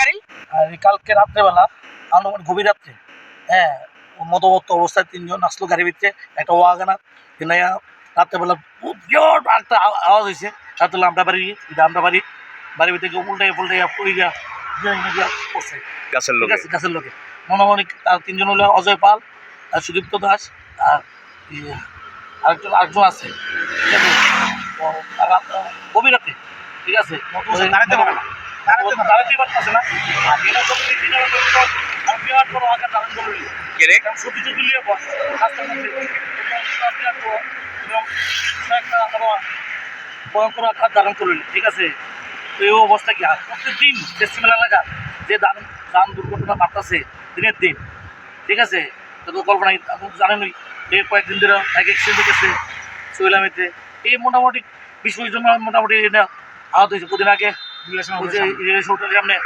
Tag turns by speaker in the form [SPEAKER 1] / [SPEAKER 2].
[SPEAKER 1] গাড়ি?
[SPEAKER 2] আর কালকে রাত্রেবেলা আনুমানিক গভীর রাত্রে, হ্যাঁ, মদমত্ত অবস্থায় তিনজন আসলো গাড়ির ভিতরে, একটা ওয়াগানার কিনা রাত্রেবেলা বিরাট একটা আওয়াজ হয়েছে। রাত্রে আমরা বাড়ির ভিতরে উল্টাইয়া পড়িয়া পড়ছে
[SPEAKER 3] গাছের লোক।
[SPEAKER 2] গাছের লোকে। মনোমনিক তার তিনজন হলো অজয় পাল, আর সুদীপ্ত দাস, আর আরেকজন আছে, ঠিক আছে। গভীর রাতে, ঠিক আছে, দাঁড়াতেই পারতেছে না। আর এরা তো আর বিরাট বড় আকার ধারণ করে
[SPEAKER 3] কে রে?
[SPEAKER 2] সত্যি চুকি নিয়ে রাস্তার মধ্যে বিরাট বড় এবং একটা আরো ভয়ঙ্কর আকার ধারণ করলেন, ঠিক আছে। তো এই অবস্থা কি, আর প্রত্যেকদিন ফেস্টিভ্যাল এলাকার যে যান দুর্ঘটনা বাড়তেছে দিনের দিন, ঠিক আছে। তো কল্পনা আপনি জানেনই যে কয়েকদিন ধরে এক অ্যাক্সিডেন্ট হতেছে সুইলামিতে। এই মোটামুটি 20-25 জন মোটামুটি এটা আহত হয়েছে। কদিন আগে রিলেশন হোটেলের সামনে